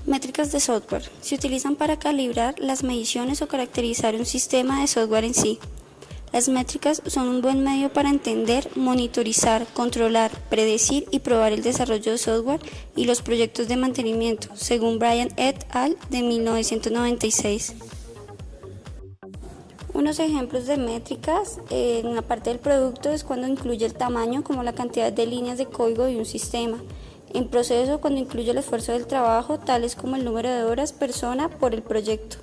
Métricas de software. Se utilizan para calibrar las mediciones o caracterizar un sistema de software en sí. Las métricas son un buen medio para entender, monitorizar, controlar, predecir y probar el desarrollo de software y los proyectos de mantenimiento, según Bryan et al. De 1996. Unos ejemplos de métricas en la parte del producto es cuando incluye el tamaño, como la cantidad de líneas de código de un sistema. En proceso, cuando incluye el esfuerzo del trabajo, tales como el número de horas persona por el proyecto.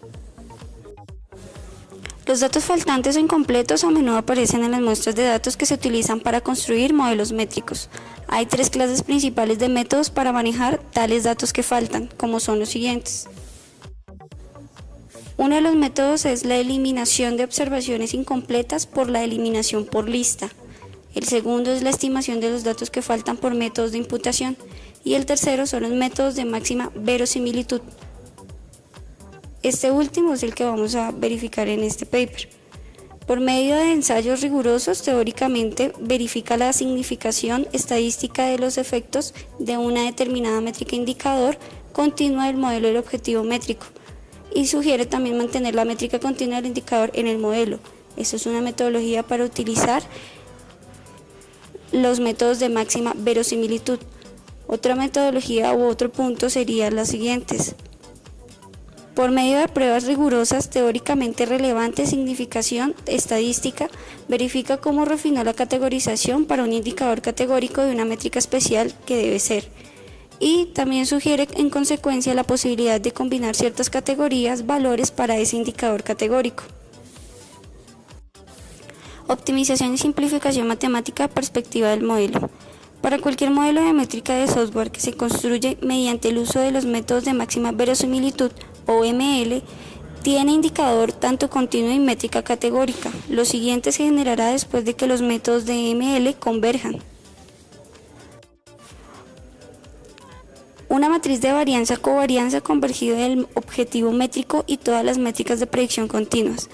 Los datos faltantes o incompletos a menudo aparecen en las muestras de datos que se utilizan para construir modelos métricos. Hay tres clases principales de métodos para manejar tales datos que faltan, como son los siguientes. Uno de los métodos es la eliminación de observaciones incompletas por la eliminación por lista. El segundo es la estimación de los datos que faltan por métodos de imputación. Y el tercero son los métodos de máxima verosimilitud. Este último es el que vamos a verificar en este paper. Por medio de ensayos rigurosos, teóricamente verifica la significación estadística de los efectos de una determinada métrica indicador continua del modelo del objetivo métrico y sugiere también mantener la métrica continua del indicador en el modelo. Esta es una metodología para utilizar los métodos de máxima verosimilitud. Otra metodología u otro punto serían las siguientes. Por medio de pruebas rigurosas, teóricamente relevantes, significación estadística, verifica cómo refinó la categorización para un indicador categórico de una métrica especial que debe ser. Y también sugiere en consecuencia la posibilidad de combinar ciertas categorías, valores para ese indicador categórico. Optimización y simplificación matemática, perspectiva del modelo. Para cualquier modelo de métrica de software que se construye mediante el uso de los métodos de máxima verosimilitud o ML, tiene indicador tanto continuo y métrica categórica. Lo siguiente se generará después de que los métodos de ML converjan. Una matriz de varianza-covarianza convergida del objetivo métrico y todas las métricas de predicción continuas.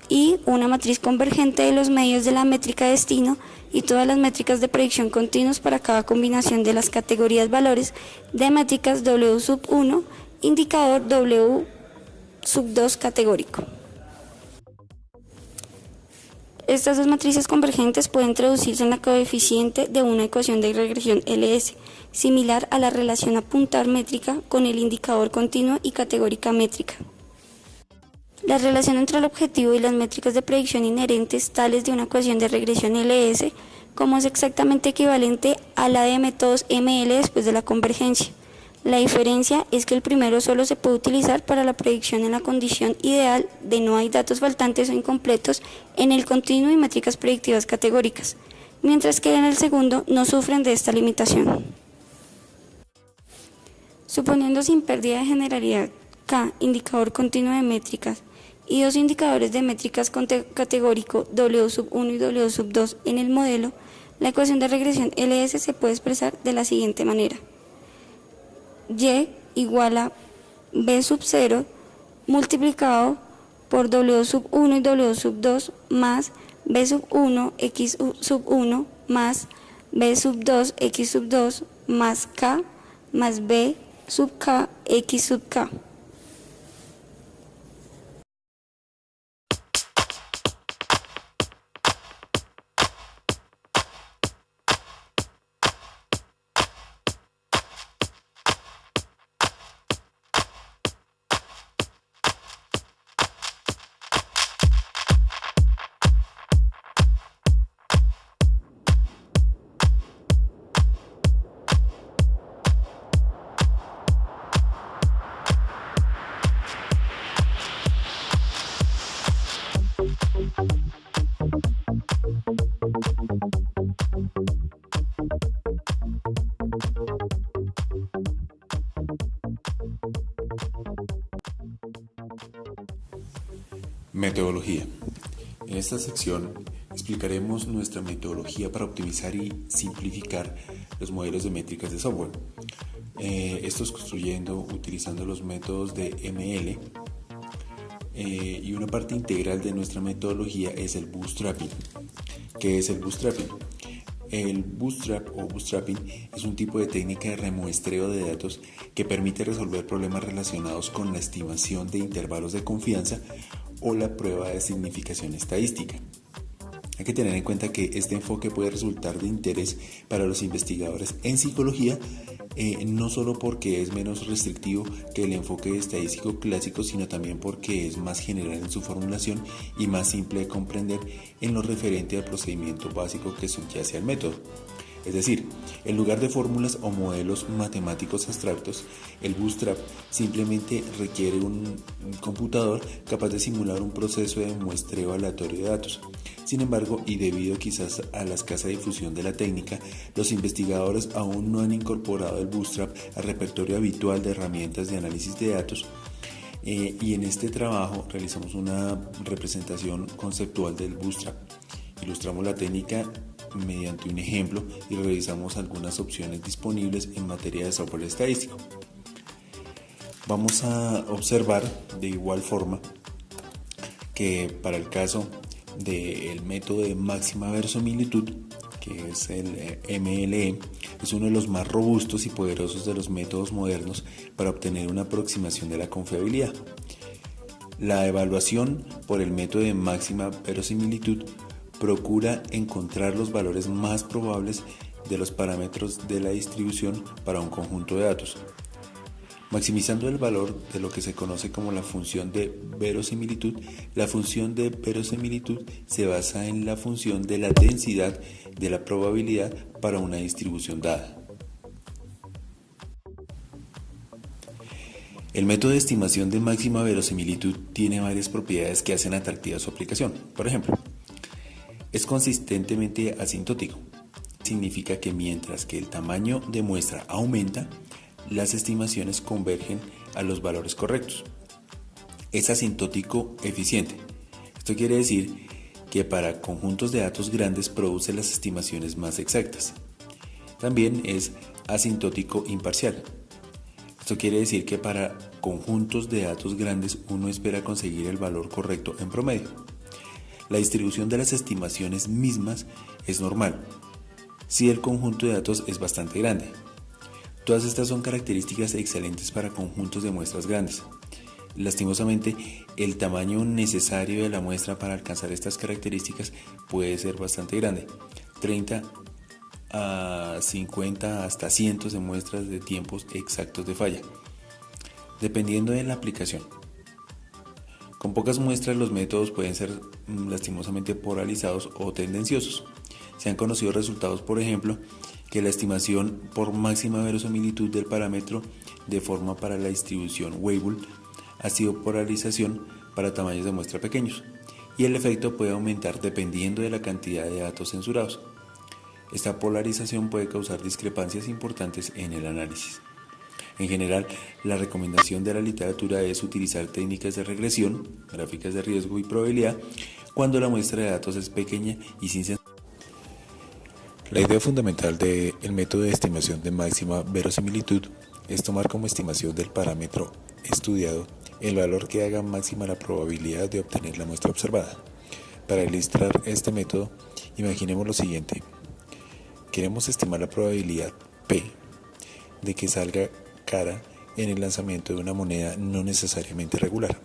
Y una matriz convergente de los medios de la métrica destino y todas las métricas de predicción continuas para cada combinación de las categorías valores de métricas W1, indicador W2 categórico. Estas dos matrices convergentes pueden traducirse en la coeficiente de una ecuación de regresión LS, similar a la relación apuntar métrica con el indicador continuo y categórica métrica. La relación entre el objetivo y las métricas de predicción inherentes tales de una ecuación de regresión LS, como es exactamente equivalente a la de métodos ML después de la convergencia. La diferencia es que el primero solo se puede utilizar para la predicción en la condición ideal de no hay datos faltantes o incompletos en el continuo y métricas predictivas categóricas, mientras que en el segundo no sufren de esta limitación. Suponiendo sin pérdida de generalidad K, indicador continuo de métricas, y dos indicadores de métricas categórico W1 y W2 en el modelo, la ecuación de regresión LS se puede expresar de la siguiente manera. Y igual a B0 multiplicado por W1 y W2 más B1 X1 más B2 X2 más K más B(K) X(K). Metodología. En esta sección explicaremos nuestra metodología para optimizar y simplificar los modelos de métricas de software. Estos construyendo utilizando los métodos de ML y una parte integral de nuestra metodología es el bootstrapping. ¿Qué es el bootstrapping? El bootstrap o bootstrapping es un tipo de técnica de remuestreo de datos que permite resolver problemas relacionados con la estimación de intervalos de confianza o la prueba de significación estadística. Hay que tener en cuenta que este enfoque puede resultar de interés para los investigadores en psicología, no solo porque es menos restrictivo que el enfoque estadístico clásico, sino también porque es más general en su formulación y más simple de comprender en lo referente al procedimiento básico que subyace al método. Es decir, en lugar de fórmulas o modelos matemáticos abstractos, el bootstrap simplemente requiere un computador capaz de simular un proceso de muestreo aleatorio de datos. Sin embargo, y debido quizás a la escasa difusión de la técnica, los investigadores aún no han incorporado el bootstrap al repertorio habitual de herramientas de análisis de datos. Y en este trabajo realizamos una representación conceptual del bootstrap. Ilustramos la técnica mediante un ejemplo y revisamos algunas opciones disponibles en materia de software estadístico. Vamos a observar de igual forma que para el caso del método de máxima verosimilitud, que es el MLE, es uno de los más robustos y poderosos de los métodos modernos para obtener una aproximación de la confiabilidad. La evaluación por el método de máxima verosimilitud procura encontrar los valores más probables de los parámetros de la distribución para un conjunto de datos, maximizando el valor de lo que se conoce como la función de verosimilitud. La función de verosimilitud se basa en la función de la densidad de la probabilidad para una distribución dada. El método de estimación de máxima verosimilitud tiene varias propiedades que hacen atractiva su aplicación. Por ejemplo, es consistentemente asintótico. Significa que mientras que el tamaño de muestra aumenta, las estimaciones convergen a los valores correctos. Es asintótico eficiente. Esto quiere decir que para conjuntos de datos grandes produce las estimaciones más exactas. También es asintótico imparcial. Esto quiere decir que para conjuntos de datos grandes uno espera conseguir el valor correcto en promedio. La distribución de las estimaciones mismas es normal si el conjunto de datos es bastante grande. Todas estas son características excelentes para conjuntos de muestras grandes. Lastimosamente, el tamaño necesario de la muestra para alcanzar estas características puede ser bastante grande, 30 a 50 hasta cientos de muestras de tiempos exactos de falla, dependiendo de la aplicación. Con pocas muestras los métodos pueden ser lastimosamente polarizados o tendenciosos. Se han conocido resultados, por ejemplo, que la estimación por máxima verosimilitud del parámetro de forma para la distribución Weibull ha sido polarización para tamaños de muestra pequeños, y el efecto puede aumentar dependiendo de la cantidad de datos censurados. Esta polarización puede causar discrepancias importantes en el análisis. En general, la recomendación de la literatura es utilizar técnicas de regresión, gráficas de riesgo y probabilidad cuando la muestra de datos es pequeña y sin sentido. La idea fundamental del método de estimación de máxima verosimilitud es tomar como estimación del parámetro estudiado el valor que haga máxima la probabilidad de obtener la muestra observada. Para ilustrar este método, imaginemos lo siguiente. Queremos estimar la probabilidad P de que salga cara en el lanzamiento de una moneda no necesariamente regular.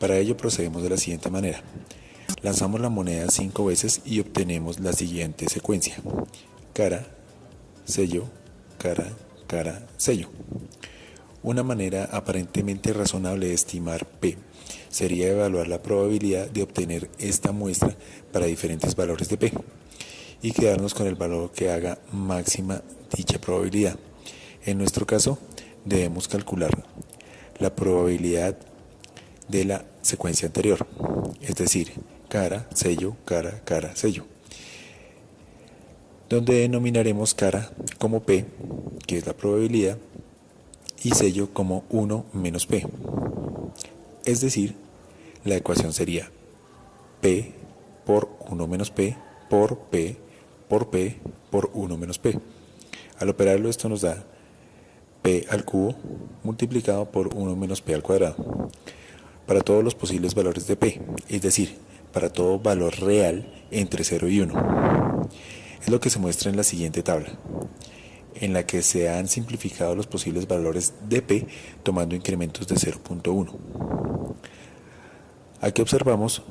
Para ello procedemos de la siguiente manera. Lanzamos la moneda 5 veces y obtenemos la siguiente secuencia: cara, sello, cara, cara, sello. Una manera aparentemente razonable de estimar P sería evaluar la probabilidad de obtener esta muestra para diferentes valores de P y quedarnos con el valor que haga máxima dicha probabilidad. En nuestro caso, debemos calcular la probabilidad de la secuencia anterior, es decir, cara, sello, cara, cara, sello, donde denominaremos cara como P, que es la probabilidad, y sello como 1 menos P. Es decir, la ecuación sería P por 1 menos P por P por P por 1 menos P. Al operarlo, esto nos da P al cubo multiplicado por 1 menos P al cuadrado para todos los posibles valores de P, es decir, para todo valor real entre 0 y 1. Es lo que se muestra en la siguiente tabla, en la que se han simplificado los posibles valores de P tomando incrementos de 0.1. Aquí observamos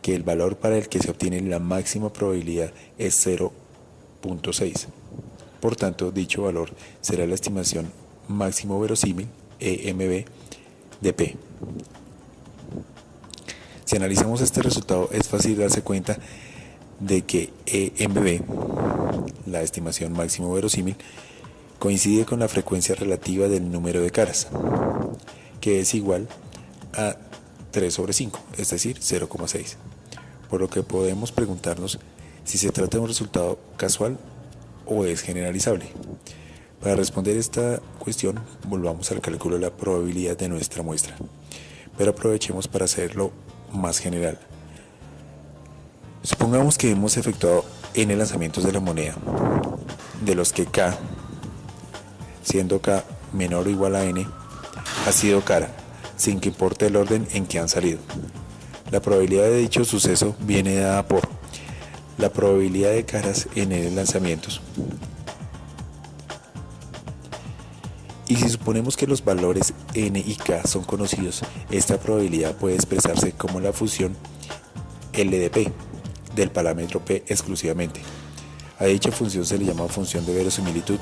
que el valor para el que se obtiene la máxima probabilidad es 0.6. Por tanto, dicho valor será la estimación máximo verosímil, EMB, de P. Si analizamos este resultado, es fácil darse cuenta de que EMB, la estimación máximo verosímil, coincide con la frecuencia relativa del número de caras, que es igual a 3 sobre 5, es decir, 0,6. Por lo que podemos preguntarnos si se trata de un resultado casual o es generalizable. Para responder esta cuestión, volvamos al cálculo de la probabilidad de nuestra muestra, pero aprovechemos para hacerlo más general. Supongamos que hemos efectuado n lanzamientos de la moneda, de los que K, siendo K menor o igual a n, ha sido cara, sin que importe el orden en que han salido. La probabilidad de dicho suceso viene dada por la probabilidad de caras en n lanzamientos. Y si suponemos que los valores n y k son conocidos, esta probabilidad puede expresarse como la función L de P, del parámetro P exclusivamente. A dicha función se le llama función de verosimilitud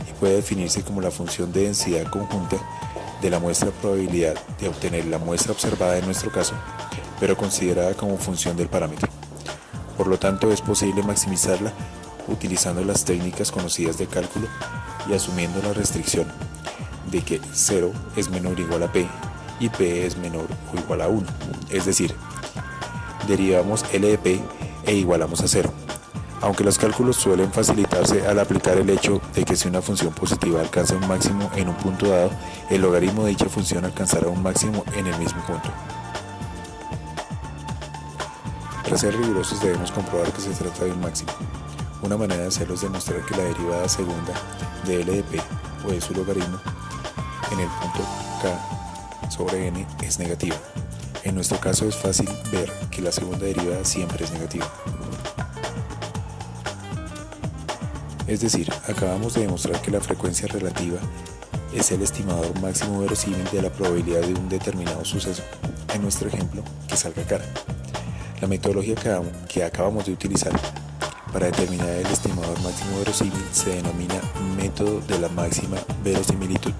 y puede definirse como la función de densidad conjunta de la muestra probabilidad de obtener la muestra observada en nuestro caso, pero considerada como función del parámetro. Por lo tanto, es posible maximizarla utilizando las técnicas conocidas de cálculo y asumiendo la restricción de que 0 es menor o igual a P y P es menor o igual a 1. Es decir, derivamos L de P e igualamos a 0. Aunque los cálculos suelen facilitarse al aplicar el hecho de que si una función positiva alcanza un máximo en un punto dado, el logaritmo de dicha función alcanzará un máximo en el mismo punto. Para ser rigurosos debemos comprobar que se trata de un máximo. Una manera de hacerlo es demostrar que la derivada segunda de L de P o de su logaritmo en el punto K sobre N es negativa. En nuestro caso es fácil ver que la segunda derivada siempre es negativa. Es decir, acabamos de demostrar que la frecuencia relativa es el estimador máximo verosímil de la probabilidad de un determinado suceso, en nuestro ejemplo, que salga cara. La metodología que acabamos de utilizar para determinar el estimador máximo verosímil se denomina método de la máxima verosimilitud.